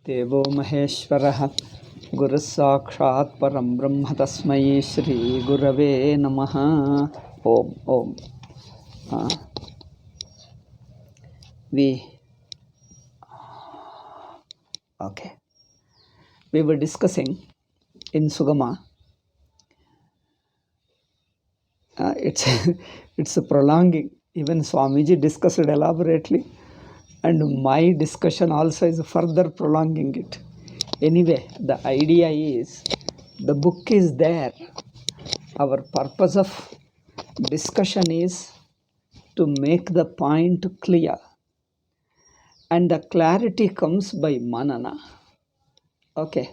देवो महेश्वरः गुरुः साक्षात् परं ब्रह्म तस्मै श्रीगुरवे नमः. Om. We were discussing in Sugama. It's a prolonging. Even Swamiji discussed it elaborately, and my discussion also is further prolonging it. Anyway, the idea is the book is there. Our purpose of discussion is to make the point clear, and the clarity comes by manana. Okay.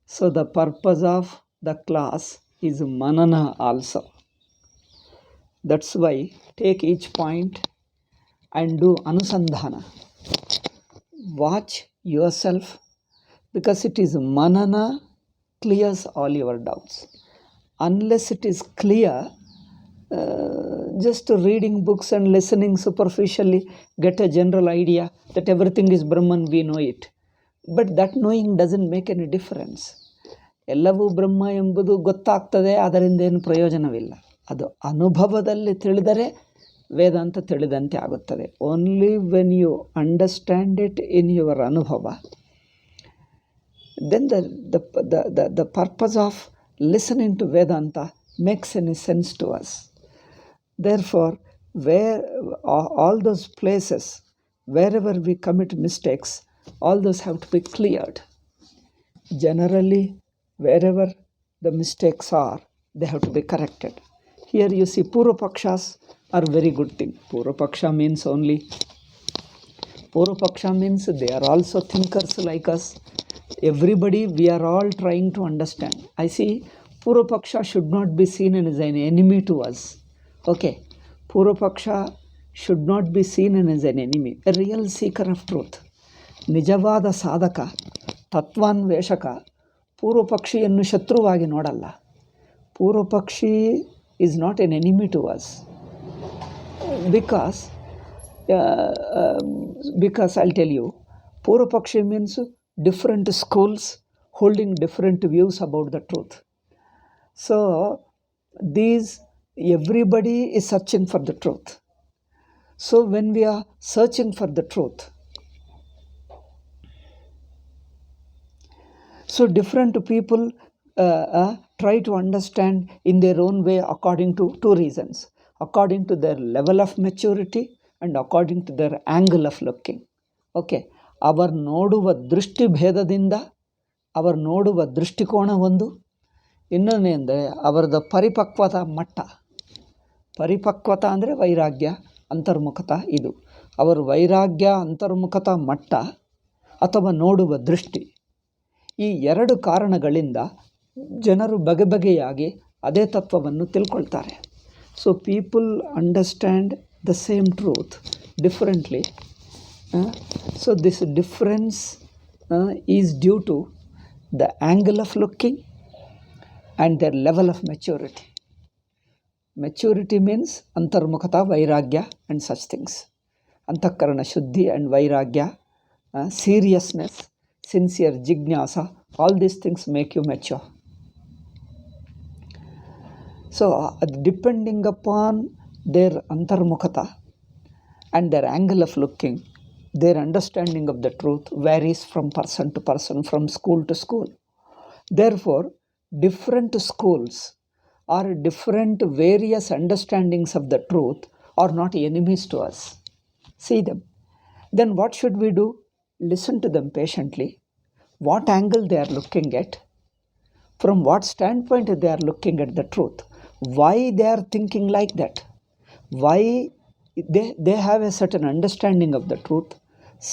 So the purpose of the class is manana also. That's why take each point and do anusandhana. Watch yourself, because it is manana clears all your doubts. Unless it is clear, just reading books and listening superficially, get a general idea that everything is Brahman, we know it. But that knowing doesn't make any difference. ಎಲ್ಲವೂ ಬ್ರಹ್ಮ ಎಂಬುದು ಗೊತ್ತಾಗ್ತದೆ, ಅದರಿಂದ ಏನು ಪ್ರಯೋಜನವಿಲ್ಲ. ಅದು ಅನುಭವದಲ್ಲಿ ತಿಳಿದರೆ ವೇದಾಂತ ತಿಳಿದಂತೆ ಆಗುತ್ತದೆ. Only when you understand it in your anubhava, then the purpose of listening to Vedanta makes any sense to us. Therefore, where all those places, wherever we commit mistakes, all those have to be cleared. Generally, wherever the mistakes are, they have to be corrected. Here you see Purva Pakshas are very good thing. Purva Paksha means they are also thinkers like us. Everybody, we are all trying to understand. I see Purva Paksha should not be seen as an enemy to us. Okay, Purva Paksha should not be seen as an enemy. A real seeker of truth. ನಿಜವಾದ ಸಾಧಕ, ತತ್ವಾನ್ವೇಷಕ ಪೂರ್ವ ಪಕ್ಷಿಯನ್ನು ಶತ್ರುವಾಗಿ ನೋಡಲ್ಲ. ಪೂರ್ವ ಪಕ್ಷಿ is not an enemy to us, because I'll tell you, Purva Pakshi means different schools holding different views about the truth. So everybody is searching for the truth. So when we are searching for the truth, so different people try to understand in their own way according to two reasons: according to their level of maturity and according to their angle of looking. Okay, ಅವರು ನೋಡುವ ದೃಷ್ಟಿ ಭೇದದಿಂದ ಅವರು ನೋಡುವ ದೃಷ್ಟಿಕೋನ ಒಂದು, ಇನ್ನೊಂದೇನೆಂದರೆ ಅವರದ್ದು ಪರಿಪಕ್ವತಾ ಮಟ್ಟ. ಪರಿಪಕ್ವತ ಅಂದರೆ ವೈರಾಗ್ಯ, ಅಂತರ್ಮುಖತ. ಇದು ಅವರ ವೈರಾಗ್ಯ ಅಂತರ್ಮುಖತ ಮಟ್ಟ ಅಥವಾ ನೋಡುವ ದೃಷ್ಟಿ. ಈ ಎರಡು ಕಾರಣಗಳಿಂದ ಜನರು ಬಗೆಬಗೆಯಾಗಿ ಅದೇ ತತ್ವವನ್ನು ತಿಳ್ಕೊಳ್ತಾರೆ. So people understand the same truth differently. So this difference is due to the angle of looking and their level of maturity. Maturity means ಅಂತರ್ಮುಖತ, ವೈರಾಗ್ಯ ಆ್ಯಂಡ್ ಸಚ್ ಥಿಂಗ್ಸ್. ಅಂತಃಕರಣ ಶುದ್ಧಿ ಆ್ಯಂಡ್ ವೈರಾಗ್ಯ, seriousness, sincere jignasa, all these things make you mature. So depending upon their antarmukhata and their angle of looking, their understanding of the truth varies from person to person, from school to school. Therefore, different schools or different various understandings of the truth are not enemies to us. See them. Then what should we do? Listen to them patiently. What angle they are looking at, from what standpoint they are looking at the truth, why they are thinking like that, why they have a certain understanding of the truth.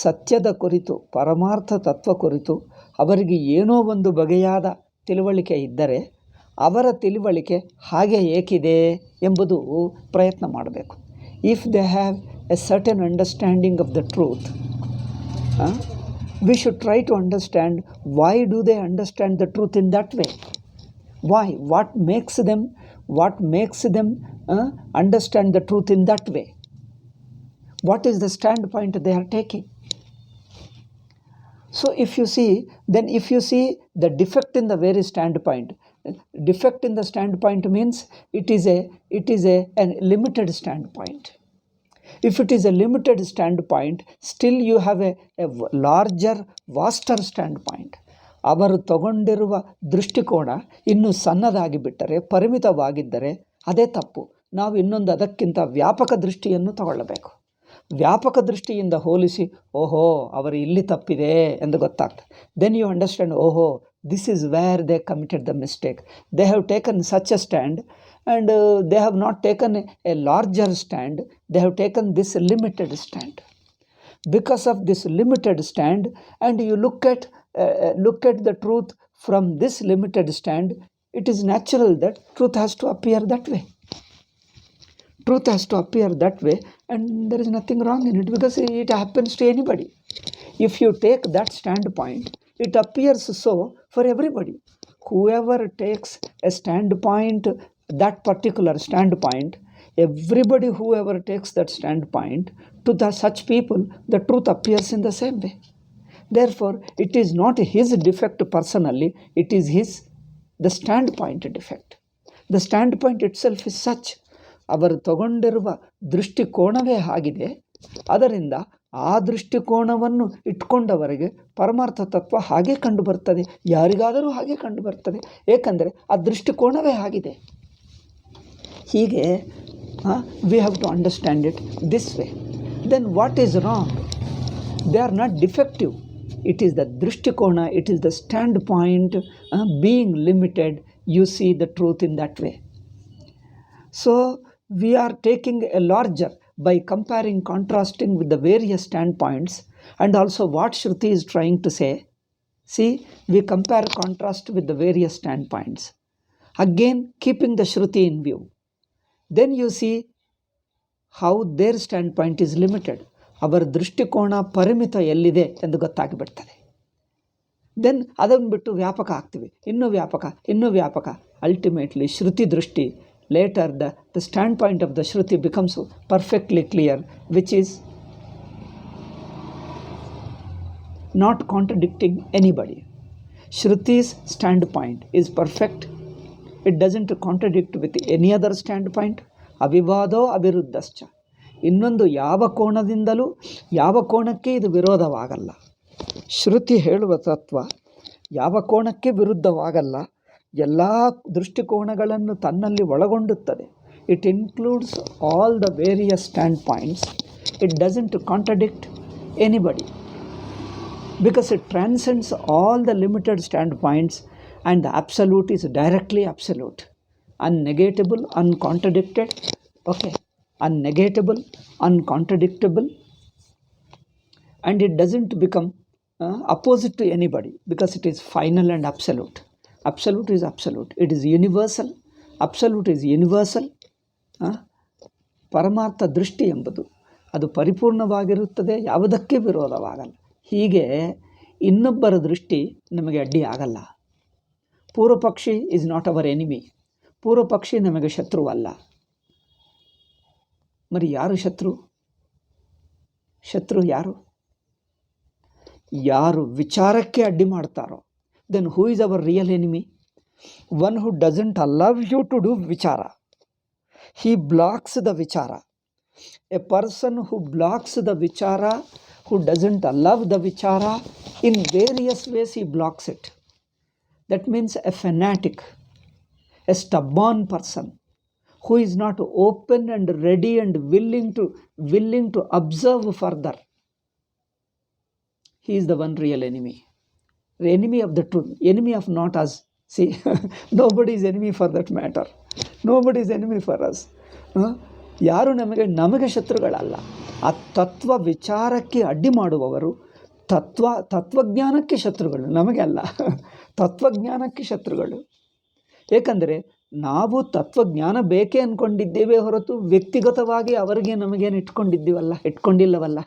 ಸತ್ಯದ ಕುರಿತು, ಪರಮಾರ್ಥ ತತ್ವ ಕುರಿತು ಅವರಿಗೆ ಏನೋ ಒಂದು ಬಗೆಯಾದ ತಿಳುವಳಿಕೆ ಇದ್ದರೆ ಅವರ ತಿಳುವಳಿಕೆ ಹಾಗೆ ಏಕಿದೆ ಎಂಬುದು ಪ್ರಯತ್ನ ಮಾಡಬೇಕು. If they have A certain understanding of the truth, we should try to understand why do they understand the truth in that way. Why? What makes them understand the truth in that way? What is the standpoint they are taking? So if you see the defect in the very standpoint, defect in the standpoint means it is a limited standpoint. If it is a limited standpoint, still you have a larger, vaster standpoint. ಅವರು ತಗೊಂಡಿರುವ ದೃಷ್ಟಿಕೋನ ಇನ್ನೂ ಸಣ್ಣದಾಗಿ ಬಿಟ್ಟರೆ, ಪರಿಮಿತವಾಗಿದ್ದರೆ ಅದೇ ತಪ್ಪು. ನಾವು ಇನ್ನೊಂದು ಅದಕ್ಕಿಂತ ವ್ಯಾಪಕ ದೃಷ್ಟಿಯನ್ನು ತಗೊಳ್ಳಬೇಕು. ವ್ಯಾಪಕ ದೃಷ್ಟಿಯಿಂದ ಹೋಲಿಸಿ, ಓಹೋ ಅವರು ಇಲ್ಲಿ ತಪ್ಪಿದೆ ಎಂದು ಗೊತ್ತಾಗ್ತದೆ. ದೆನ್ ಯು ಅಂಡರ್ಸ್ಟ್ಯಾಂಡ್, ಓಹೋ this is where they committed the mistake. They have taken such a stand and they have not taken a larger stand. They have taken this limited stand. Because of this limited stand, and you look at the truth from this limited stand, it is natural that truth has to appear that way. Truth has to appear that way, and there is nothing wrong in it, because it happens to anybody. If you take that standpoint, it appears so for everybody. Whoever takes a standpoint, that particular standpoint, everybody whoever takes that standpoint, to such people the truth appears in the same way. Therefore it is not his defect personally, it is the standpoint defect. The standpoint itself is such. ಅವರು ತಗೊಂಡಿರುವ ದೃಷ್ಟಿಕೋನವೇ ಆಗಿದೆ. ಅದರಿಂದ ಆ ದೃಷ್ಟಿಕೋನವನ್ನು ಇಟ್ಕೊಂಡವರಿಗೆ ಪರಮಾರ್ಥ ತತ್ವ ಹಾಗೆ ಕಂಡು ಬರ್ತದೆ. ಯಾರಿಗಾದರೂ ಹಾಗೆ ಕಂಡು ಬರ್ತದೆ, ಏಕೆಂದರೆ ಆ ದೃಷ್ಟಿಕೋನವೇ ಆಗಿದೆ. ಹೀಗೆ we have to understand it this way. Then what is wrong? They are not defective. It is the drishtikona, it is the standpoint being limited. You see the truth in that way. So we are taking a larger by comparing, contrasting with the various standpoints, and also what Shruti is trying to say. See, we compare, contrast with the various standpoints. Again, keeping the Shruti in view. Then you see how their standpoint is limited. ಅವರ ದೃಷ್ಟಿಕೋನ ಪರಿಮಿತ ಎಲ್ಲಿದೆ ಎಂದು ಗೊತ್ತಾಗಿಬಿಡ್ತದೆ. Then ಅದನ್ನು ಬಿಟ್ಟು ವ್ಯಾಪಕ ಆಗ್ತೀವಿ, ಇನ್ನೂ ವ್ಯಾಪಕ. ಅಲ್ಟಿಮೇಟ್ಲಿ ಶ್ರುತಿ ದೃಷ್ಟಿ, later the standpoint of the Shruti becomes perfectly clear, which is not contradicting anybody. Shruti's standpoint is perfect. It doesn't contradict with any other standpoint. ಅವಿವಾದೋ ಅವಿರುದ್ಧಶ್ಚ. ಇನ್ನೊಂದು ಯಾವ ಕೋಣದಿಂದಲೂ ಯಾವ ಕೋಣಕ್ಕೆ ಇದು ವಿರೋಧವಾಗಲ್ಲ. ಶ್ರುತಿ ಹೇಳುವ ತತ್ವ ಯಾವ ಕೋಣಕ್ಕೆ ವಿರುದ್ಧವಾಗಲ್ಲ, ಎಲ್ಲ ದೃಷ್ಟಿಕೋನಗಳನ್ನು ತನ್ನಲ್ಲಿ ಒಳಗೊಂಡುತ್ತದೆ. It includes all the various standpoints. It doesn't contradict anybody, because it transcends all the limited standpoints, and the absolute is directly absolute, unnegatable, uncontradicted. Okay, unnegatable, uncontradictable, and it doesn't become opposite to anybody, because it is final and absolute. Absolute is absolute. It is universal. Absolute is universal. ಪರಮಾರ್ಥ ದೃಷ್ಟಿ ಎಂಬುದು ಅದು ಪರಿಪೂರ್ಣವಾಗಿರುತ್ತದೆ, ಯಾವುದಕ್ಕೆ ವಿರೋಧವಾಗಲ್ಲ. ಹೀಗೆ ಇನ್ನೊಬ್ಬರ ದೃಷ್ಟಿ ನಮಗೆ ಅಡ್ಡಿ ಆಗಲ್ಲ. ಪೂರ್ವಪಕ್ಷಿ ಈಸ್ ನಾಟ್ ಅವರ್ ಎನಿಮಿ. ಪೂರ್ವಪಕ್ಷಿ ನಮಗೆ ಶತ್ರುವಲ್ಲ. మరి ಯಾರು ಶತ್ರು? ಶತ್ರು ಯಾರು? ಯಾರು ವಿಚಾರಕ್ಕೆ ಅಡ್ಡಿ ಮಾಡ್ತಾರೋ. Then who is our real enemy? One who doesn't allow you to do vichara. He blocks the vichara. A person who blocks the vichara, who doesn't allow the vichara, in various ways he blocks it. That means a fanatic, a stubborn person who is not open and ready and willing to observe further. He is the one real enemy. The enemy of the truth, enemy of not us. See, nobody is enemy for that matter. Nobody is enemy for us. ಯಾರು ನಮಗೆ ಶತ್ರುಗಳಲ್ಲ. ಆ ತತ್ವ ವಿಚಾರಕ್ಕೆ ಅಡ್ಡಿ ಮಾಡುವವರು ತತ್ವಜ್ಞಾನಕ್ಕೆ ಶತ್ರುಗಳು, ನಮಗೆ ಅಲ್ಲ. ತತ್ವಜ್ಞಾನಕ್ಕೆ ಶತ್ರುಗಳು. ಏಕೆಂದರೆ ನಾವು ತತ್ವಜ್ಞಾನ ಬೇಕೇ ಅಂದ್ಕೊಂಡಿದ್ದೇವೆ ಹೊರತು ವ್ಯಕ್ತಿಗತವಾಗಿ ಅವರಿಗೆ ನಮಗೇನು ಇಟ್ಕೊಂಡಿಲ್ಲವಲ್ಲ.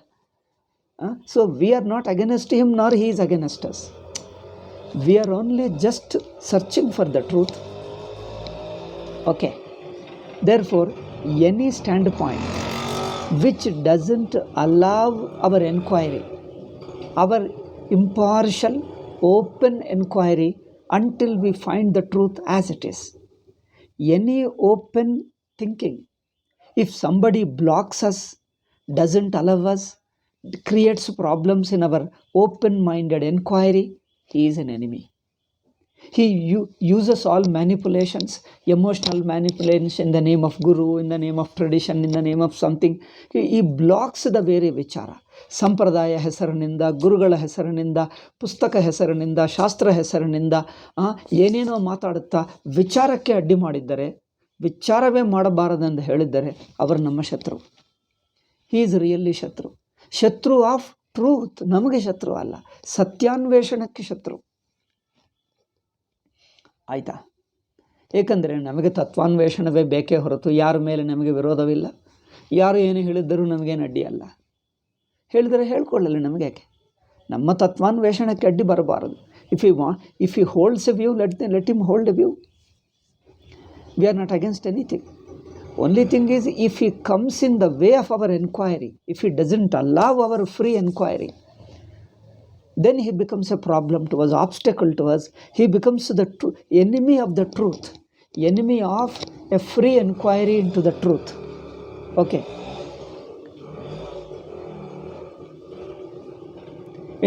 So we are not against him, nor he is against us. We are only just searching for the truth. Okay, therefore any standpoint which doesn't allow our enquiry, our impartial, open inquiry until we find the truth as it is. Any open thinking, if somebody blocks us, doesn't allow us, creates problems in our open-minded inquiry, he is an enemy. He uses all manipulations, emotional manipulations in the name of guru, in the name of tradition, in the name of something. He blocks the very vichara. ಸಂಪ್ರದಾಯ ಹೆಸರಿನಿಂದ, ಗುರುಗಳ ಹೆಸರಿನಿಂದ, ಪುಸ್ತಕ ಹೆಸರಿನಿಂದ, ಶಾಸ್ತ್ರ ಹೆಸರಿನಿಂದ ಏನೇನೋ ಮಾತಾಡುತ್ತಾ ವಿಚಾರಕ್ಕೆ ಅಡ್ಡಿ ಮಾಡಿದ್ದರೆ, ವಿಚಾರವೇ ಮಾಡಬಾರದೆಂದು ಹೇಳಿದ್ದರೆ ಅವರು ನಮ್ಮ ಶತ್ರು. ಹಿ ಈಸ್ ರಿಯಲಿ ಶತ್ರು. ಶತ್ರು ಆಫ್ ಟ್ರೂತ್. ನಮಗೆ ಶತ್ರು ಅಲ್ಲ, ಸತ್ಯಾನ್ವೇಷಣಕ್ಕೆ ಶತ್ರು. ಆಯಿತಾ? ಏಕೆಂದರೆ ನಮಗೆ ತತ್ವಾನ್ವೇಷಣವೇ ಬೇಕೇ ಹೊರತು ಯಾರ ಮೇಲೆ ನಮಗೆ ವಿರೋಧವಿಲ್ಲ. ಯಾರು ಏನು ಹೇಳಿದ್ದರೂ ನಮಗೇನು ಅಡ್ಡಿಯಲ್ಲ. ಹೇಳಿದರೆ ಹೇಳ್ಕೊಳ್ಳಲಿ, ನಮಗೆ ಯಾಕೆ? ನಮ್ಮ ತತ್ವಾನ್ವೇಷಣಕ್ಕೆ ಅಡ್ಡಿ ಬರಬಾರದು. If he holds a view, let him hold a view. We are not against anything. Only thing is, if he comes in the way of our enquiry, if he doesn't allow our free enquiry, then he becomes a problem to us, obstacle to us. He becomes the enemy of the truth, enemy of a free inquiry into the truth. Okay.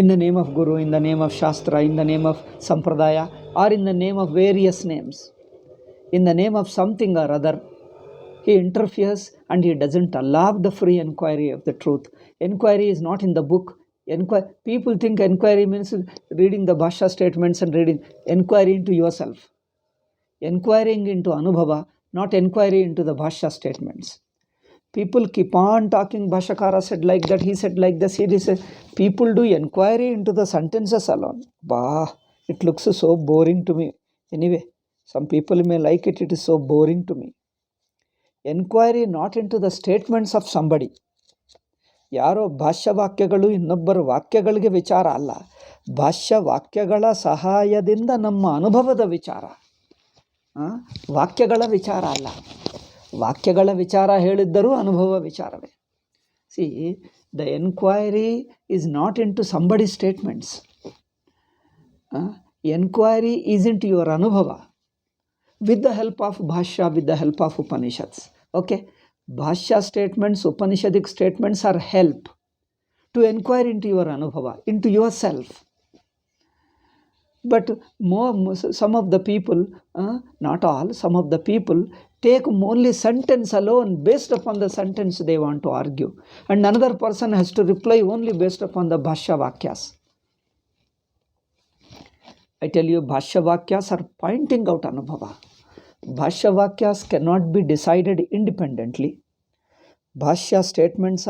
In the name of Guru, in the name of Shastra, in the name of Sampradaya, or in the name of various names, in the name of something or other, he interferes and he doesn't allow the free inquiry of the truth. Inquiry is not in the book. People think inquiry means reading the Bhashya statements and reading. Inquiry into yourself. Inquiring into Anubhava, not inquiry into the Bhashya statements. People keep on talking, Bhashyakara said like that, he said like this, he said. People do inquiry into the sentences alone. It looks so boring to me. Anyway, some people may like it, it is so boring to me. Inquiry not into the statements of somebody. ಯಾರೋ ಭಾಷ್ಯ ವಾಕ್ಯಗಳು ಇನ್ನೊಬ್ಬರ ವಾಕ್ಯಗಳಿಗೆ ವಿಚಾರ ಅಲ್ಲ, ಭಾಷ್ಯ ವಾಕ್ಯಗಳ ಸಹಾಯದಿಂದ ನಮ್ಮ ಅನುಭವದ ವಿಚಾರ, ವಾಕ್ಯಗಳ ವಿಚಾರ ಅಲ್ಲ. ವಾಕ್ಯಗಳ ವಿಚಾರ ಹೇಳಿದ್ದರೂ ಅನುಭವ ವಿಚಾರವೇ. See, the enquiry is not into somebody statements. Enquiry is into your anubhava with the help of bhashya, with the help of Upanishads. Okay, Bhashya statements, Upanishadic statements are help to inquire into your Anubhava, into yourself. But some of the people, not all, some of the people take only sentence alone, based upon the sentence they want to argue. And another person has to reply only based upon the Bhashya Vakyas. I tell you, Bhashya Vakyas are pointing out Anubhava. Bhashya Vakyas cannot be decided independently. Bhashya statements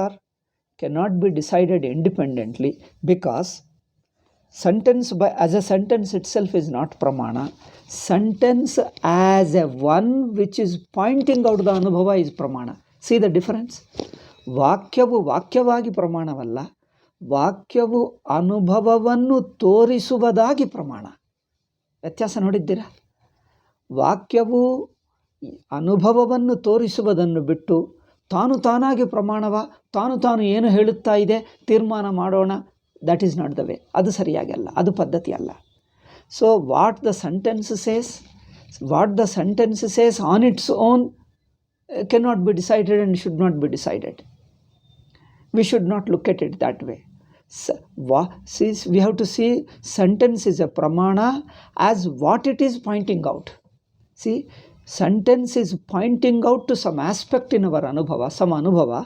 cannot be decided independently, because sentence as a sentence itself is not pramana. Sentence as a one which is pointing out the Anubhava is pramana. See the difference? ವಾಕ್ಯವು ವಾಕ್ಯವಾಗಿ ಪ್ರಮಾಣವಲ್ಲ, ವಾಕ್ಯವು ಅನುಭವವನ್ನು ತೋರಿಸುವುದಾಗಿ ಪ್ರಮಾಣ. ವ್ಯತ್ಯಾಸ ನೋಡಿದ್ದೀರಾ? ವಾಕ್ಯವು ಅನುಭವವನ್ನು ತೋರಿಸುವುದನ್ನು ಬಿಟ್ಟು ತಾನಾಗಿ ಪ್ರಮಾಣವ, ತಾನು ಏನು ಹೇಳುತ್ತಾ ಇದೆ ತೀರ್ಮಾನ ಮಾಡೋಣ, that is not the way. ಅದು ಸರಿಯಾಗಲ್ಲ, ಅದು ಪದ್ಧತಿ ಅಲ್ಲ. So what the sentence says on its own cannot be decided and should not be decided. We should not look at it that way. We have to see sentence is a pramana as what it is pointing out. See, sentence is pointing out to some aspect in our anubhava, some anubhava.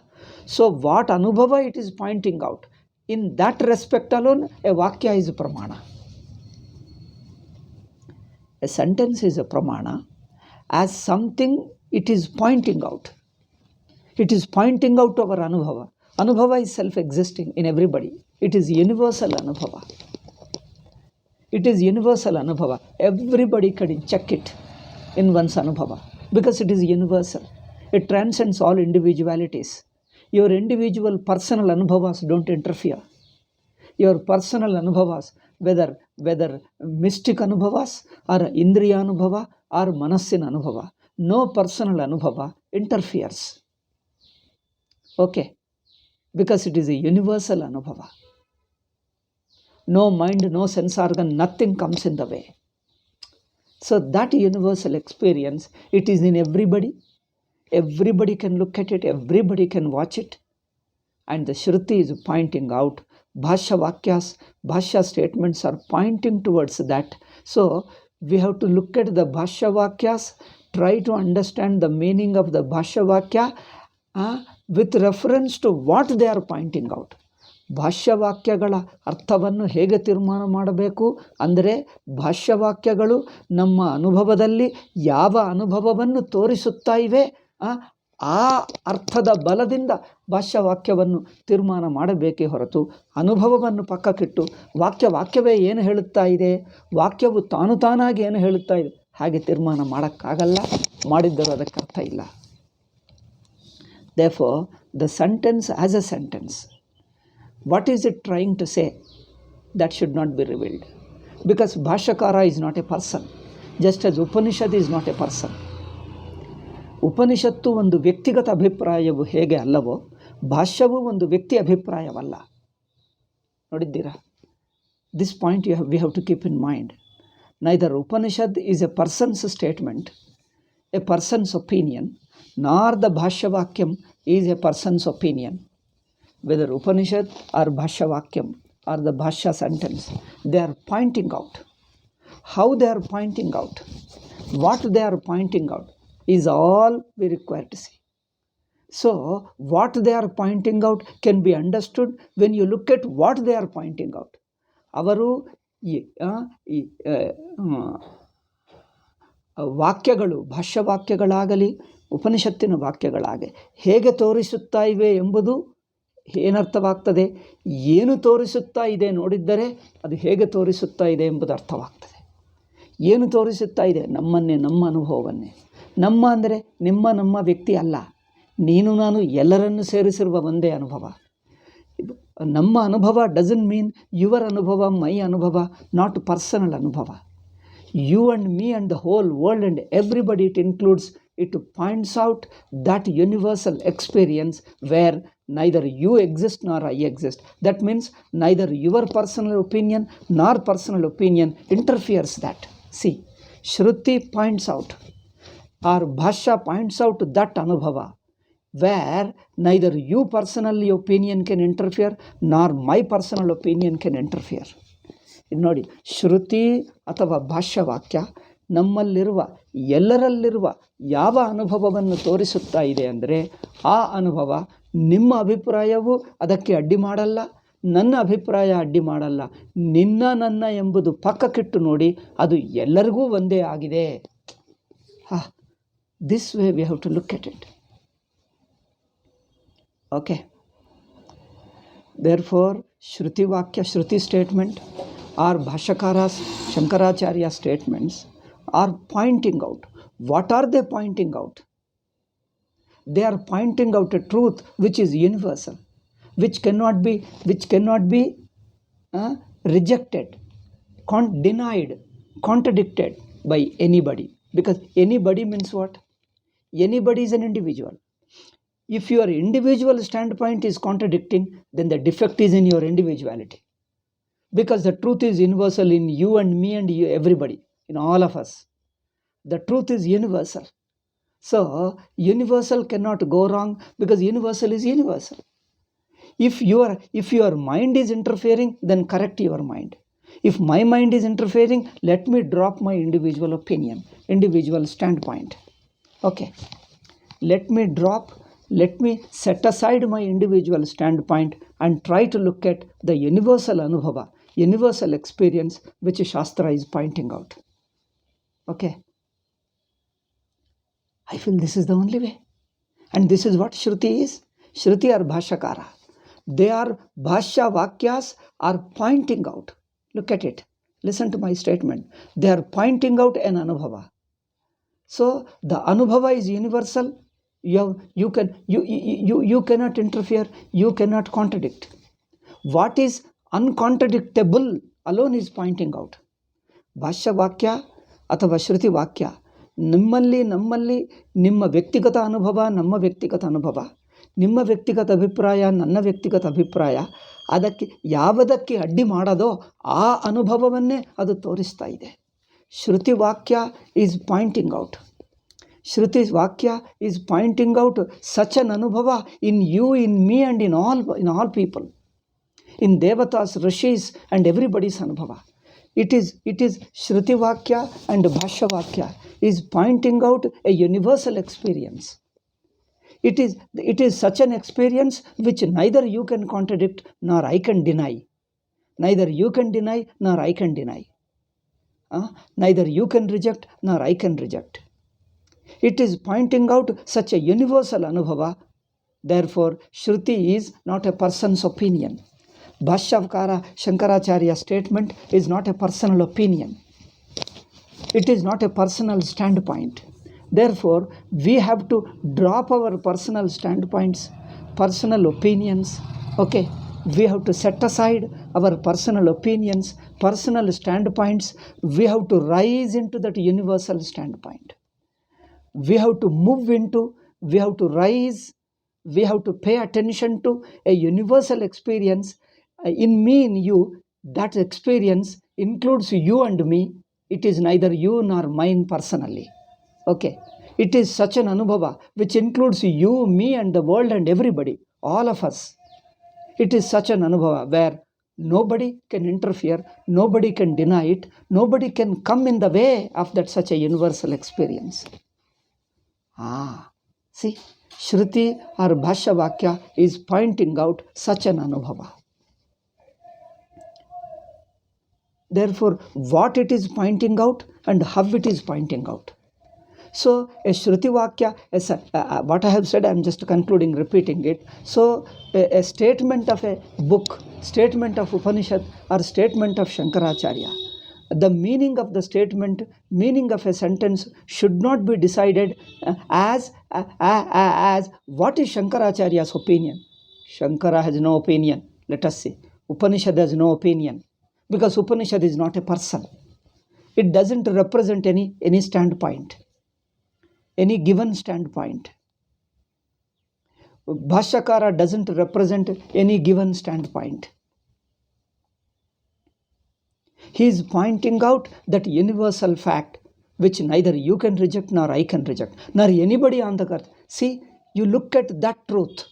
So what anubhava it is pointing out, in that respect alone a vakya is a pramana. A sentence is a pramana as something it is pointing out. It is pointing out our anubhava. Anubhava is self-existing in everybody. It is universal anubhava. It is universal anubhava. Everybody can check it in one's anubhava, because it is universal. It transcends all individualities. Your individual personal anubhavas don't interfere. Your personal anubhavas, whether mystic anubhavas or indriya anubhava or manassin anubhava, no personal anubhava interferes. Okay, because it is a universal anubhava. no mind, no sense organ, nothing comes in the way. So that universal experience, it is in everybody. Everybody can look at it, everybody can watch it. And the Shruti is pointing out, Bhashya Vakyas, Bhashya statements are pointing towards that. So we have to look at the Bhashya Vakyas, try to understand the meaning of the Bhashya Vakya with reference to what they are pointing out. ಭಾಷ್ಯವಾಕ್ಯಗಳ ಅರ್ಥವನ್ನು ಹೇಗೆ ತೀರ್ಮಾನ ಮಾಡಬೇಕು ಅಂದರೆ, ಭಾಷ್ಯವಾಕ್ಯಗಳು ನಮ್ಮ ಅನುಭವದಲ್ಲಿ ಯಾವ ಅನುಭವವನ್ನು ತೋರಿಸುತ್ತಾ ಇವೆ ಆ ಅರ್ಥದ ಬಲದಿಂದ ಭಾಷ್ಯವಾಕ್ಯವನ್ನು ತೀರ್ಮಾನ ಮಾಡಬೇಕೇ ಹೊರತು ಅನುಭವವನ್ನು ಪಕ್ಕಕ್ಕಿಟ್ಟು ವಾಕ್ಯವೇ ಏನು ಹೇಳುತ್ತಾ ಇದೆ, ವಾಕ್ಯವು ತಾನಾಗಿ ಏನು ಹೇಳುತ್ತಾ ಇದೆ ಹಾಗೆ ತೀರ್ಮಾನ ಮಾಡೋಕ್ಕಾಗಲ್ಲ. ಮಾಡಿದ್ದರೂ ಅದಕ್ಕೆ ಅರ್ಥ ಇಲ್ಲ. Therefore, the sentence as a sentence, what is it trying to say? That should not be revealed. Because Bhashyakara is not a person, just as Upanishad is not a person. ಉಪನಿಷತ್ತು ಒಂದು ವ್ಯಕ್ತಿಗತ ಅಭಿಪ್ರಾಯವು ಹೇಗೆ ಅಲ್ಲವೋ, ಭಾಷ್ಯವು ಒಂದು ವ್ಯಕ್ತಿ ಅಭಿಪ್ರಾಯವಲ್ಲ. ನೋಡಿದ್ದೀರಾ? This point we have to keep in mind. Neither Upanishad is a person's statement, a person's opinion, nor the Bhashya Vakyam is a person's opinion. Whether Upanishad or Bhashya Vakyam or the Bhashya sentence, they are pointing out. How they are pointing out, what they are pointing out is all we require to see. So, what they are pointing out can be understood when you look at what they are pointing out. ಅವರು ವಾಕ್ಯಗಳು, ಭಾಷ್ಯವಾಕ್ಯಗಳಾಗಲಿ ಉಪನಿಷತ್ತಿನ ವಾಕ್ಯಗಳಾಗಲಿ ಹೇಗೆ ತೋರಿಸುತ್ತಾ ಇವೆ ಎಂಬುದು ಏನರ್ಥವಾಗ್ತದೆ, ಏನು ತೋರಿಸುತ್ತಾ ಇದೆ ನೋಡಿದ್ದರೆ ಅದು ಹೇಗೆ ತೋರಿಸುತ್ತಾ ಇದೆ ಎಂಬುದು ಅರ್ಥವಾಗ್ತದೆ. ಏನು ತೋರಿಸುತ್ತಾ ಇದೆ? ನಮ್ಮನ್ನೇ, ನಮ್ಮ ಅನುಭವವನ್ನೇ. ನಮ್ಮ ಅಂದರೆ ನಮ್ಮ ವ್ಯಕ್ತಿ ಅಲ್ಲ, ನೀನು ನಾನು ಎಲ್ಲರನ್ನು ಸೇರಿಸಿರುವ ಒಂದೇ ಅನುಭವ. ನಮ್ಮ ಅನುಭವ doesn't mean your anubhava, my anubhava, not personal anubhava. You and me and the whole world and everybody it includes. It points out that universal experience where neither you exist nor I exist. That means neither your personal opinion nor personal opinion interferes that. See, Shruti points out or Bhashya points out that Anubhava where neither you personally opinion can interfere nor my personal opinion can interfere. ನೋಡಿ, ಶ್ರುತಿ ಅಥವಾ ಭಾಷ್ಯವಾಕ್ಯ ನಮ್ಮಲ್ಲಿರುವ ಎಲ್ಲರಲ್ಲಿರುವ ಯಾವ ಅನುಭವವನ್ನು ತೋರಿಸುತ್ತಾ ಇದೆ ಅಂದರೆ, ಆ ಅನುಭವ ನಿಮ್ಮ ಅಭಿಪ್ರಾಯವು ಅದಕ್ಕೆ ಅಡ್ಡಿ ಮಾಡಲ್ಲ, ನನ್ನ ಅಭಿಪ್ರಾಯ ಅಡ್ಡಿ ಮಾಡಲ್ಲ. ನನ್ನ ಎಂಬುದು ಪಕ್ಕಕ್ಕಿಟ್ಟು ನೋಡಿ, ಅದು ಎಲ್ಲರಿಗೂ ಒಂದೇ ಆಗಿದೆ. This way we have to look at it. Okay, therefore shrutivakya, shruti statement are bhashyakaras Shankaracharya statements are pointing out. What are they pointing out? They are pointing out a truth which is universal, which cannot be rejected, denied, contradicted by anybody. Because anybody means what? Anybody is an individual. If your individual standpoint is contradicting, then the defect is in your individuality. Because the truth is universal in you and me and you, everybody. In all of us, the truth is universal. So universal cannot go wrong because universal is universal. If your mind is interfering, then correct your mind. If my mind is interfering, let me drop my individual opinion, individual standpoint. Okay, let me set aside my individual standpoint and try to look at the universal anubhava, universal experience which Shastra is pointing out. Okay, I feel this is the only way, and this is what Shruti is. Shruti or Bhashyakara, they are Bhashya Vakyas are pointing out. Look at it, listen to my statement. They are pointing out an Anubhava. So the Anubhava is universal. You cannot interfere, you cannot contradict. What is uncontradictable alone is pointing out. Bhashya Vakya ಅಥವಾ ಶ್ರುತಿ ವಾಕ್ಯ ನಮ್ಮಲ್ಲಿ ನಿಮ್ಮ ವ್ಯಕ್ತಿಗತ ಅನುಭವ, ನಮ್ಮ ವ್ಯಕ್ತಿಗತ ಅನುಭವ, ನಿಮ್ಮ ವ್ಯಕ್ತಿಗತ ಅಭಿಪ್ರಾಯ, ನನ್ನ ವ್ಯಕ್ತಿಗತ ಅಭಿಪ್ರಾಯ, ಅದಕ್ಕೆ ಯಾವುದಕ್ಕೆ ಅಡ್ಡಿ ಮಾಡೋದೋ ಆ ಅನುಭವವನ್ನೇ ಅದು ತೋರಿಸ್ತಾ ಇದೆ. ಶ್ರುತಿ vakya is pointing out. Shruti vakya is pointing out such an anubhava in you, in me and in all people, in devatas, rishis and everybody's anubhava. It is Shruti Vakya and Bhashya Vakya is pointing out a universal experience. It is such an experience which neither you can contradict nor I can deny. Neither you can deny nor I can deny. Neither you can reject nor I can reject. It is pointing out such a universal anubhava. Therefore, Shruti is not a person's opinion. Bhashyakara Shankaracharya's statement is not a personal opinion. It is not a personal standpoint. Therefore, we have to drop our personal standpoints, personal opinions. Okay, we have to set aside our personal opinions, personal standpoints. We have to rise into that universal standpoint. We have to move into, we have to rise, we have to pay attention to a universal experience. In me, in you, that experience includes you and me. It is neither you nor mine personally. Okay, it is such an anubhava which includes you, me and the world and everybody, all of us. It is such an anubhava where nobody can interfere, nobody can deny it, nobody can come in the way of that such a universal experience. See, Shruti or Bhashya Vakya is pointing out such an anubhava. Therefore, what it is pointing out and how it is pointing out. So, a Shruti Vakya, what I have said, I am just concluding, repeating it. So, a statement of a book, statement of Upanishad or statement of Shankaracharya, the meaning of the statement, meaning of a sentence should not be decided as what is Shankaracharya's opinion. Shankara has no opinion, let us see. Upanishad has no opinion. Because Upanishad is not a person. It doesn't represent any standpoint, any given standpoint. Bhashyakara doesn't represent any given standpoint. He is pointing out that universal fact which neither you can reject nor I can reject, nor anybody on the earth. See, you look at that truth,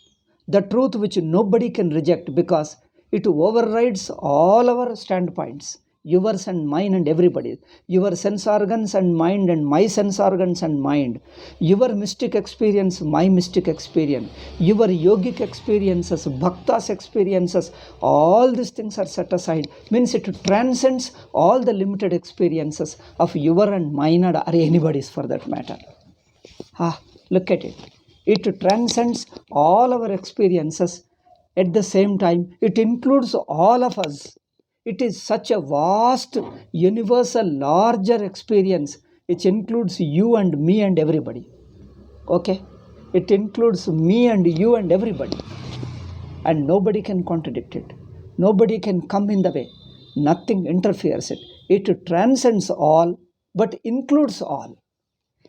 the truth which nobody can reject because it overrides all our standpoints, yours and mine and everybody, your sense organs and mind and my sense organs and mind, your mystic experience, my mystic experience, your yogic experiences, bhaktas experiences, all these things are set aside. Means it transcends all the limited experiences of your and mine or anybody's for that matter. Look at it. It transcends all our experiences. At the same time, it includes all of us. It is such a vast, universal, larger experience which includes you and me and everybody. Okay? It includes me and you and everybody. And nobody can contradict it. Nobody can come in the way. Nothing interferes it. It transcends all, but includes all.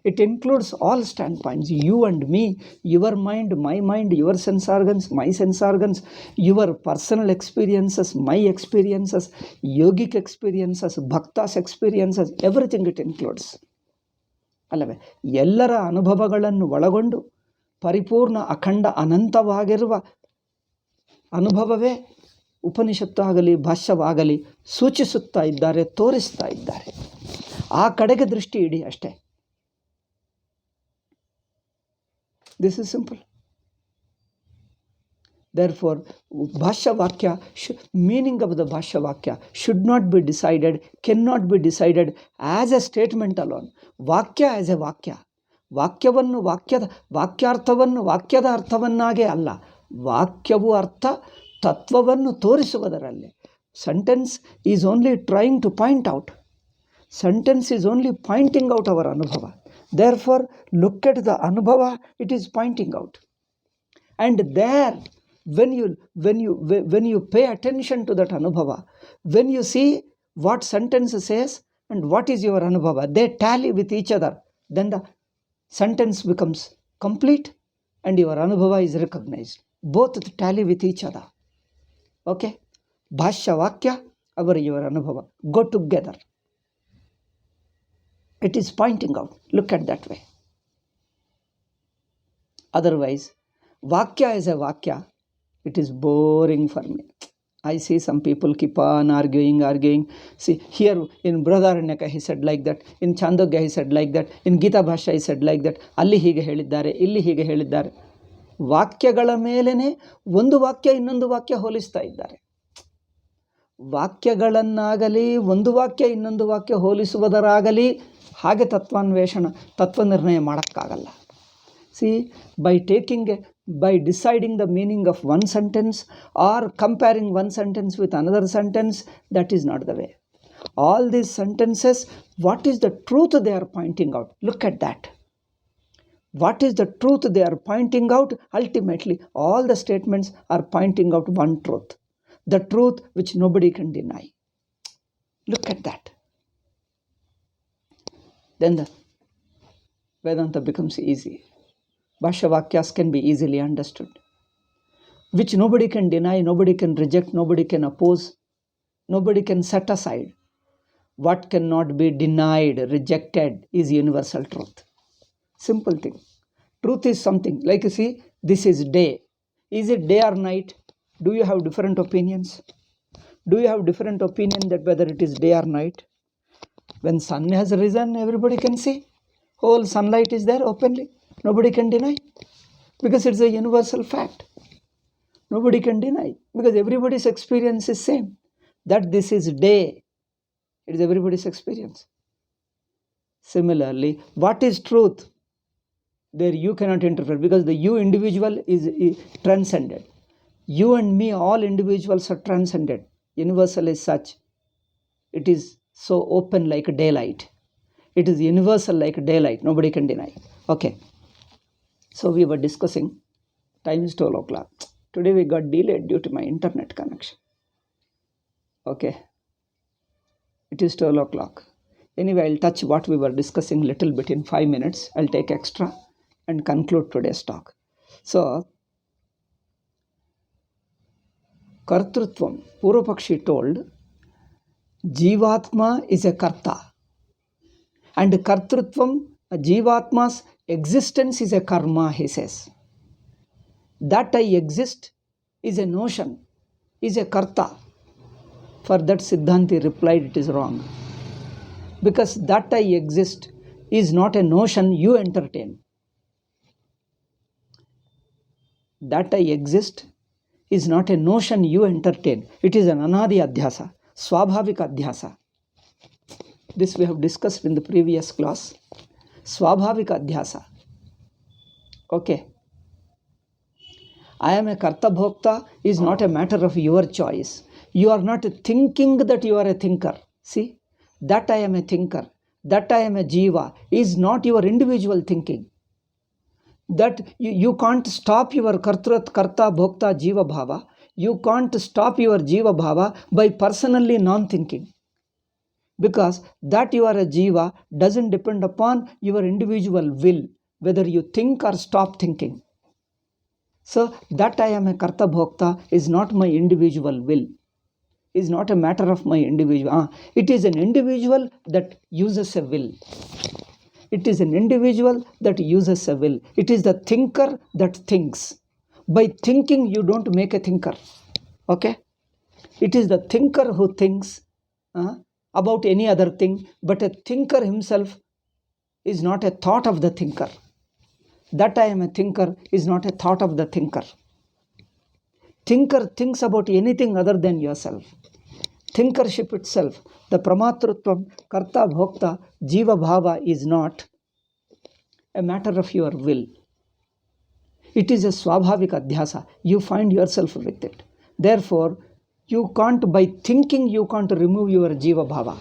It includes all standpoints, you and me, your mind, my mind, your sense organs, my sense organs, your personal experiences, my experiences, yogic experiences, bhaktas experiences, everything it includes. ಅಲ್ಲವೇ ಎಲ್ಲರ ಅನುಭವಗಳನ್ನು ಒಳಗೊಂಡು ಪರಿಪೂರ್ಣ ಅಖಂಡ ಅನಂತವಾಗಿರುವ ಅನುಭವವೇ ಉಪನಿಷತ್ತಾಗಲಿ ಭಾಷ್ಯವಾಗಲಿ ಸೂಚಿಸುತ್ತಾ ಇದ್ದಾರೆ, ತೋರಿಸ್ತಾ ಇದ್ದಾರೆ. ಆ ಕಡೆಗೆ ದೃಷ್ಟಿ ಇಡಿ ಅಷ್ಟೇ. This is simple. Therefore, Bhashya Vakya, meaning of the Bhashya Vakya should not be decided, cannot be decided as a statement alone. Vakya as a Vakya. ವಾಕ್ಯವನ್ನು ವಾಕ್ಯಾರ್ಥವನ್ನು ವಾಕ್ಯದ ಅರ್ಥವನ್ನಾಗೇ ಅಲ್ಲ, ವಾಕ್ಯವು ಅರ್ಥ ತತ್ವವನ್ನು ತೋರಿಸುವುದರಲ್ಲಿ. Sentence is only trying to point out. Sentence is only pointing out our ಅನುಭವ. Therefore, look at the anubhava, it is pointing out. And there, when you pay attention to that anubhava, when you see what sentence says and what is your anubhava, they tally with each other, then the sentence becomes complete and your Anubhava is recognized. Both tally with each other. Okay? Bhashya Vakya, your Anubhava. Go together. It is pointing out. Look at that way. Otherwise, Vakya is a Vakya. It is boring for me. I see some people keep on arguing. See, here in Braharanyaka he said like that, in Chandogya he said like that, in Gita Bhashya he said like that, ಅಲ್ಲಿ ಹೀಗೆ ಹೇಳಿದ್ದಾರೆ, ಇಲ್ಲಿ ಹೀಗೆ ಹೇಳಿದ್ದಾರೆ. ವಾಕ್ಯಗಳ ಮೇಲೇನೆ ಒಂದು ವಾಕ್ಯ ಇನ್ನೊಂದು ವಾಕ್ಯ ಹೋಲಿಸ್ತಾ ಇದ್ದಾರೆ. ವಾಕ್ಯಗಳನ್ನಾಗಲಿ ಒಂದು ವಾಕ್ಯ ಇನ್ನೊಂದು ವಾಕ್ಯ ಹೋಲಿಸುವುದರಾಗಲಿ ಹಾಗೆ ತತ್ವನಿರ್ಣಯ ಮಾಡೋಕ್ಕಾಗಲ್ಲ. See, by deciding the meaning of one sentence or comparing one sentence with another sentence, that is not the way. All these sentences, what is the truth they are pointing out? Look at that. What is the truth they are pointing out? Ultimately, all the statements are pointing out one truth. The truth which nobody can deny. Look at that. Then the Vedanta becomes easy. Bhashya Vakyas can be easily understood, which nobody can deny, nobody can reject, nobody can oppose, nobody can set aside. What cannot be denied, rejected is universal truth. Simple thing. Truth is something, like you see, this is day. Is it day or night? Do you have different opinions? Do you have different opinion that whether it is day or night? When sun has risen, everybody can see. Whole sunlight is there openly. Nobody can deny, because it's a universal fact. Nobody can deny, because everybody's experience is same. That this is day, it is everybody's experience. Similarly, what is truth? There you cannot interfere, because the you individual is transcended. You and me, all individuals are transcended. Universal is such. It is so open like daylight. It is universal like daylight. Nobody can deny. Okay. So we were discussing, time is 12 o'clock. Today we got delayed due to my internet connection. Okay. It is 12 o'clock. Anyway, I'll touch what we were discussing little bit in 5 minutes. I'll take extra and conclude today's talk. So, Kartrutvam, Purvapakshi told, Jivatma is a Karta. And Kartrutvam, Jivatma's existence is a karma, he says. That I exist is a notion, is a karta. For that Siddhanti replied, it is wrong. Because that I exist is not a notion you entertain. That I exist is not a notion you entertain. It is an anadi adhyasa, swabhavika adhyasa. This we have discussed in the previous class. Swabhavika adhyasa. Okay. I am a karta bhokta is not a matter of your choice. You are not thinking that you are a thinker. See, that I am a thinker, that I am a jiva is not your individual thinking. That you can't stop your karta bhokta jiva bhava. You can't stop your jiva bhava by personally non-thinking. Because that you are a jiva doesn't depend upon your individual will, whether you think or stop thinking. So that I am a karta bhokta is not my individual will, is not a matter of my individual. It is an individual that uses a will. It is an individual that uses a will. It is the thinker that thinks. By thinking, you don't make a thinker. Okay? It is the thinker who thinks about any other thing, but a thinker himself is not a thought of the thinker. That I am a thinker is not a thought of the thinker. Thinker thinks about anything other than yourself. Thinkership itself, the pramatrutvam, karta bhokta, jiva bhava is not a matter of your will. It is a swabhavika adhyasa. You find yourself with it. Therefore, you can't, by thinking, you can't remove your jiva bhava.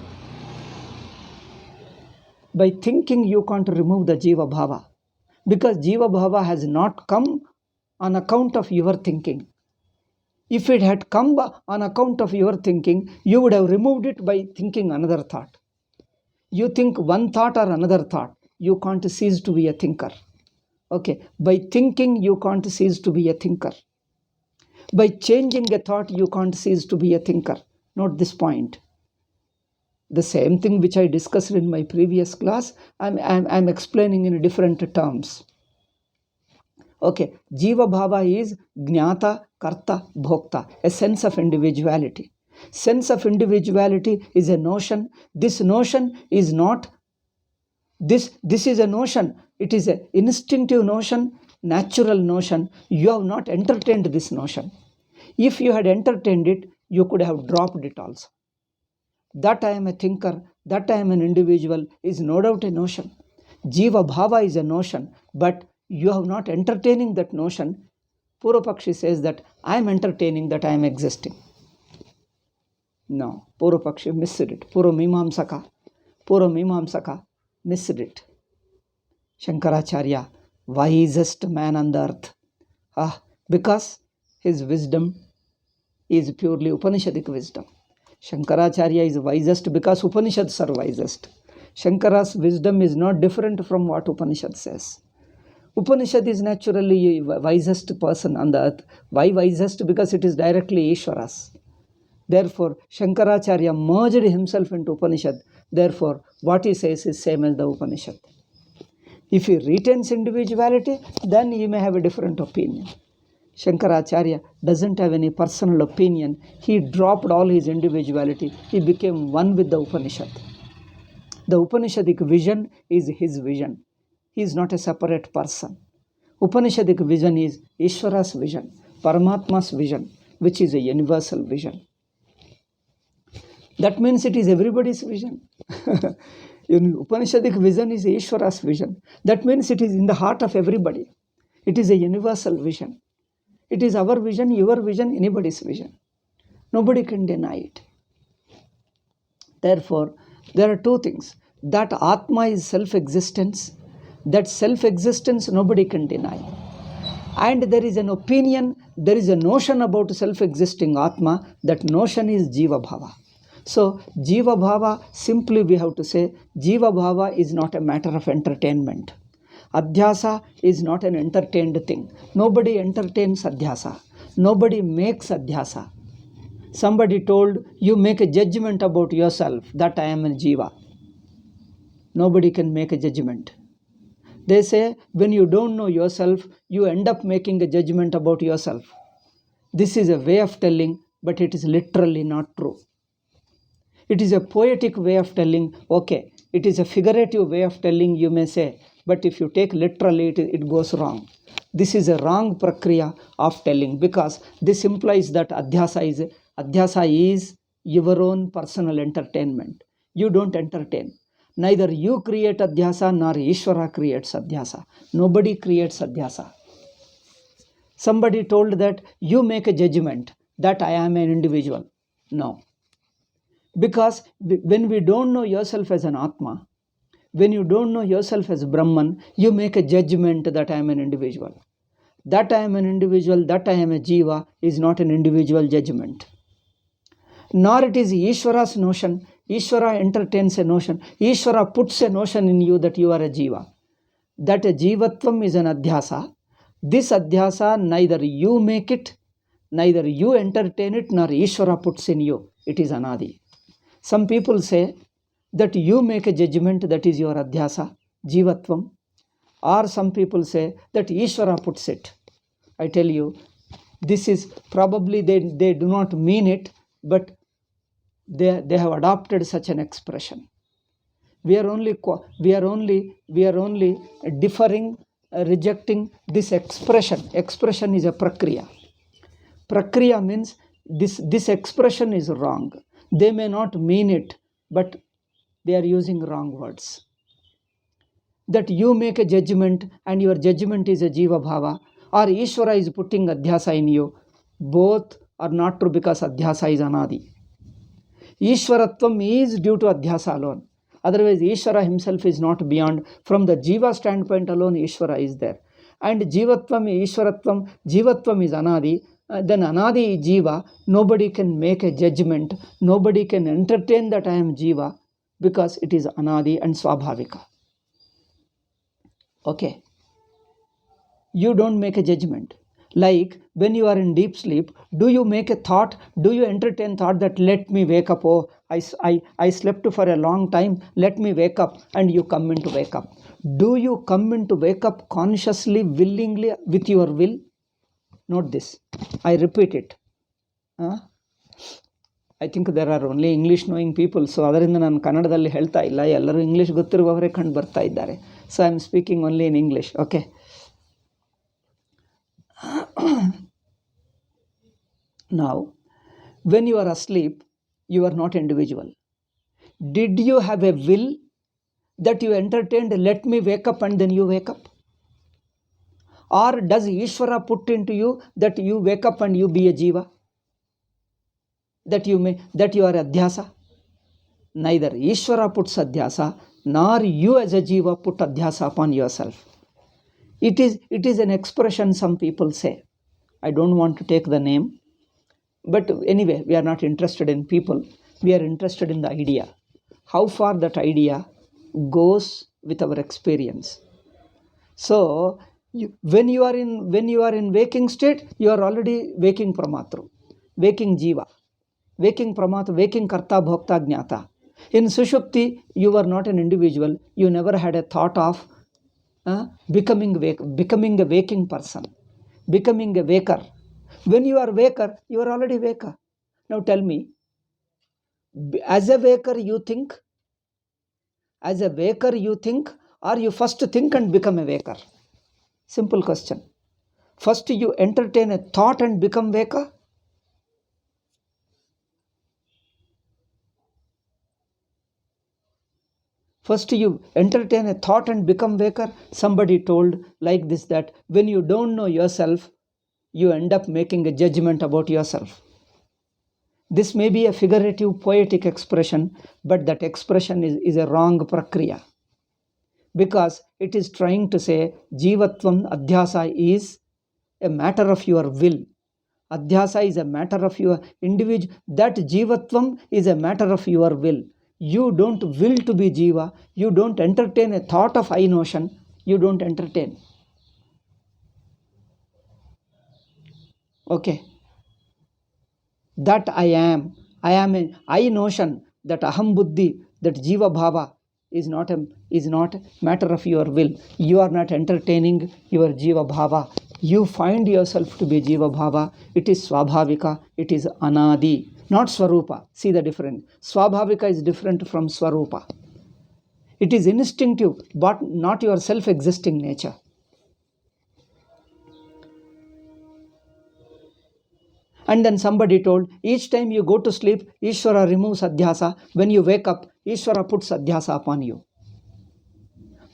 By thinking, you can't remove the jiva bhava. Because jiva bhava has not come on account of your thinking. If it had come on account of your thinking, you would have removed it by thinking another thought. You think one thought or another thought, you can't cease to be a thinker. Okay, by thinking you can't cease to be a thinker. By changing a thought you can't cease to be a thinker. Note this point. The same thing which I discussed in my previous class, I'm explaining in different terms. Okay, Jiva Bhava is Jnata, Karta, Bhokta, a sense of individuality. Sense of individuality is a notion. This notion is not, this is a notion. It is an instinctive notion, natural notion. You have not entertained this notion. If you had entertained it, you could have dropped it also. That I am a thinker, that I am an individual is no doubt a notion. Jiva Bhava is a notion, but you have not entertaining that notion. Purvapakshi says that I am entertaining that I am existing. No, Purvapakshi missed it. Purvamimamsaka missed it. Shankaracharya, wisest man on the earth. Because his wisdom is purely Upanishadic wisdom. Shankaracharya is wisest because Upanishads are wisest. Shankara's wisdom is not different from what Upanishad says. Upanishad is naturally wisest person on the earth. Why wisest? Because it is directly Ishvara's. Therefore, Shankaracharya merged himself into Upanishad. Therefore, what he says is same as the Upanishad. If he retains individuality, then he may have a different opinion. Shankaracharya doesn't have any personal opinion. He dropped all his individuality. He became one with the Upanishad. The Upanishadic vision is his vision. He is not a separate person. Upanishadic vision is Ishvara's vision, Paramatma's vision, which is a universal vision. That means it is everybody's vision. Upanishadic vision is Ishvara's vision. That means it is in the heart of everybody. It is a universal vision. It is our vision, your vision, anybody's vision. Nobody can deny it. Therefore, there are two things. That Atma is self-existence. That self-existence nobody can deny. And there is an opinion, there is a notion about self-existing Atma. That notion is Jiva Bhava. So, Jiva Bhava, simply we have to say, Jiva Bhava is not a matter of entertainment. Adhyasa is not an entertained thing. Nobody entertains Adhyasa. Nobody makes Adhyasa. Somebody told, you make a judgment about yourself, that I am a Jiva. Nobody can make a judgment. They say, when you don't know yourself, you end up making a judgment about yourself. This is a way of telling, but it is literally not true. It is a poetic way of telling, okay. It is a figurative way of telling, you may say, but if you take literally, it goes wrong. This is a wrong prakriya of telling, because this implies that Adhyasa is your own personal entertainment. You don't entertain. Neither you create Adhyasa nor Ishvara creates Adhyasa. Nobody creates Adhyasa. Somebody told that you make a judgment that I am an individual. No. Because when we don't know yourself as an Atma, when you don't know yourself as Brahman, you make a judgment that I am an individual. That I am an individual, that I am a Jiva is not an individual judgment. Nor it is Ishvara's notion. Ishvara entertains a notion. Ishvara puts a notion in you that you are a Jiva. That a Jivatvam is an Adhyasa. This Adhyasa, neither you make it, neither you entertain it, nor Ishvara puts in you. It is Anadi. Some people say that you make a judgment, that is your Adhyasa, Jivatvam. Or some people say that Ishvara puts it. I tell you, this is probably they do not mean it, but they have adopted such an expression. We are only differing, rejecting this expression. Expression is a prakriya. Prakriya means this expression is wrong. They may not mean it, but they are using wrong words. That you make a judgment and your judgment is a Jiva Bhava, or Ishvara is putting Adhyasa in you. Both are not true, because Adhyasa is Anadi. Ishvaratvam is due to Adhyasa alone. Otherwise, Ishvara himself is not beyond. From the Jiva standpoint alone, Ishvara is there. And Jivatvam, Ishvaratvam, Jivatvam is Anadi. Then Anadi is Jiva. Nobody can make a judgment. Nobody can entertain that I am Jiva, because it is Anadi and Swabhavika. Okay. you don't make a judgment. Like when you are in deep sleep, do you make a thought, do you entertain thought that let me wake up, oh, I slept for a long time, let me wake up, and you come into wake up. Do you come into wake up consciously, willingly, with your will? Note this. I repeat it. I think there are only English knowing people, so ಅದರಿಂದ ನಾನು ಕನ್ನಡದಲ್ಲಿ ಹೇಳ್ತಾ ಇಲ್ಲ, ಎಲ್ಲರೂ English ಗೊತ್ತಿರುವವರೇ ಕಂಡು ಬರ್ತಾ ಇದ್ದಾರೆ. So I am speaking only in English. Okay. Now, when you are asleep, you are not individual. Did you have a will that you entertained, let me wake up, and then you wake up? Or does Ishvara put into you that you wake up and you be a jiva? That you are Adhyasa? Neither Ishvara puts Adhyasa, nor you as a jiva put Adhyasa upon yourself. It is an expression some people say. I don't want to take the name. But anyway, we are not interested in people. We are interested in the idea. How far that idea goes with our experience. So, when you are in waking state, you are already waking Pramatru, waking Jiva, waking Pramatra, waking Karta, Bhokta, Jnata. In Sushupti, you are not an individual. You never had a thought of becoming a waking person, becoming a waker. When you are waker, you are already waker. Now tell me, as a waker you think? As a waker you think, or you first think and become a waker? Simple question. First you entertain a thought and become waker? First you entertain a thought and become waker? Somebody told like this, that when you don't know yourself, you end up making a judgment about yourself. This may be a figurative, poetic expression, but that expression is a wrong prakriya. Because it is trying to say Jivatvam, Adhyasa is a matter of your will. Adhyasa is a matter of your individual. That Jivatvam is a matter of your will. You don't will to be Jiva. You don't entertain a thought of I notion. You don't entertain. Okay. That I am an I notion, that aham buddhi, that jiva bhava is not a matter of your will. You are not entertaining your jiva bhava. You find yourself to be jiva bhava. It is swabhavika, it is anadi, not swarupa. See the difference. Swabhavika is different from swarupa. It is instinctive, but not your self-existing nature. And then somebody told, each time you go to sleep, Ishvara removes Adhyasa. When you wake up, Ishvara puts Adhyasa upon you.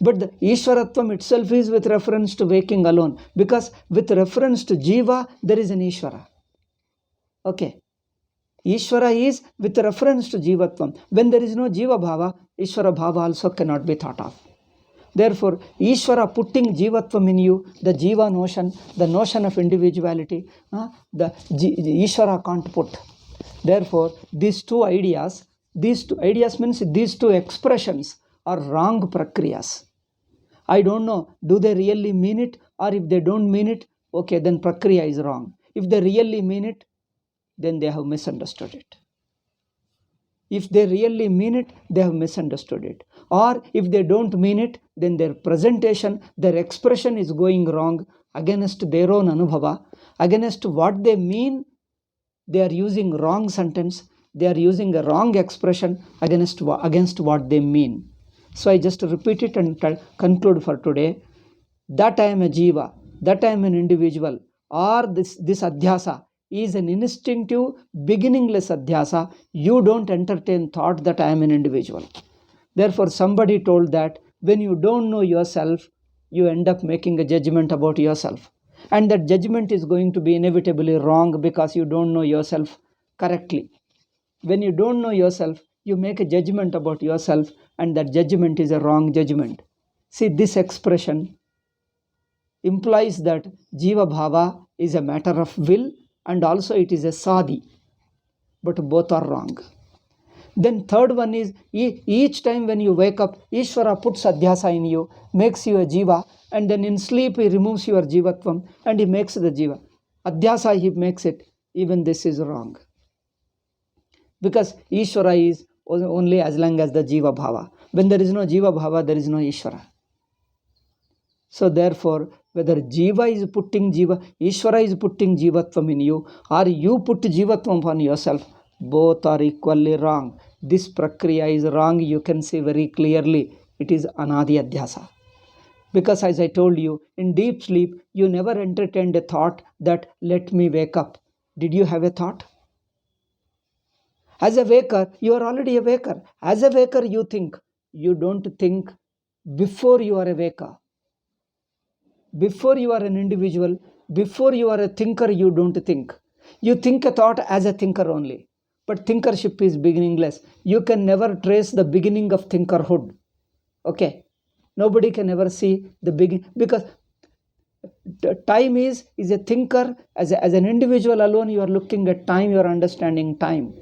But the Ishvaratvam itself is with reference to waking alone. Because with reference to Jiva, there is an Ishvara. Okay. Ishvara is with reference to Jivatvam. When there is no Jiva Bhava, Ishvara Bhava also cannot be thought of. Therefore, Ishvara putting Jivatvam in you, the Jiva notion, the notion of individuality, the Ishvara can't put. Therefore, these two ideas means these two expressions are wrong prakriyas. I don't know, do they really mean it? Or if they don't mean it, okay, then prakriya is wrong. If they really mean it, then they have misunderstood it. If they really mean it, they have misunderstood it. Or if they don't mean it, then their presentation, their expression is going wrong against their own anubhava, against what they mean. They are using wrong sentence, they are using a wrong expression against what they mean. So I just repeat it and conclude for today. That I am a jiva, that I am an individual, or this adhyasa is an instinctive, beginningless adhyasa. You don't entertain thought that I am an individual. Therefore, somebody told that when you don't know yourself, you end up making a judgment about yourself. And that judgment is going to be inevitably wrong because you don't know yourself correctly. When you don't know yourself, you make a judgment about yourself, and that judgment is a wrong judgment. See, this expression implies that Jiva Bhava is a matter of will, and also it is a sadi, but both are wrong. Then third one is, each time when you wake up, Ishvara puts Adhyasa in you, makes you a Jiva, and then in sleep he removes your jivatvam and he makes the jiva. Adhyasa he makes it. Even this is wrong. Because Ishvara is only as long as the jiva bhava. When there is no jiva bhava, there is no Ishvara. So therefore, whether jiva is putting jiva, Ishvara is putting jivatvam in you, or you put jivatvam on yourself, both are equally wrong. This prakriya is wrong. You can see very clearly it is anadi adhyasa. Because as I told you, in deep sleep, you never entertained a thought that let me wake up. Did you have a thought? As a waker, you are already a waker. As a waker, you think. You don't think before you are a waker. Before you are an individual, before you are a thinker, you don't think. You think a thought as a thinker only. But thinkership is beginningless. You can never trace the beginning of thinkerhood. Okay? Nobody can ever see the beginning, because time is a thinker. As an individual alone, you are looking at time, you are understanding time.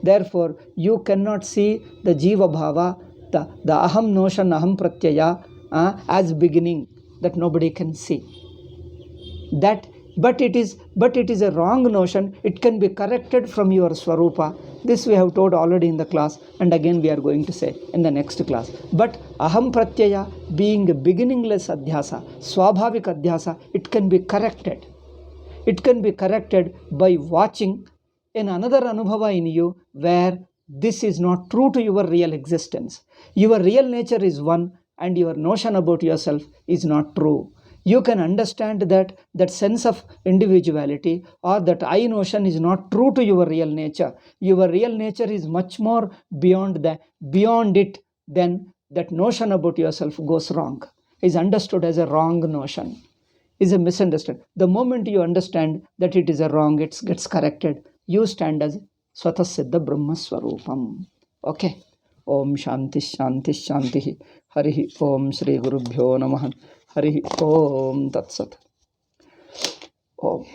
Therefore, you cannot see the jiva bhava, the aham notion, aham pratyaya as beginning, that nobody can see. That, but it is a wrong notion. It can be corrected from your swarupa. This we have told already in the class, and again we are going to say in the next class. But aham pratyaya, being a beginningless adhyasa, swabhavik adhyasa, it can be corrected. It can be corrected by watching in another anubhava in you where this is not true to your real existence. Your real nature is one, and your notion about yourself is not true. You can understand that sense of individuality or that I notion is not true to your real nature. Your real nature is much more beyond it. Then that notion about yourself goes wrong, is understood as a wrong notion, is a misunderstood. The moment you understand that it is a wrong, it gets corrected. You stand as Swatah Siddha Brahma Swarupam. Okay. Om Shanti Shanti Shanti. Hari Om Shri Gurubhyo Namaha. Hari Om Tat Sat. Om.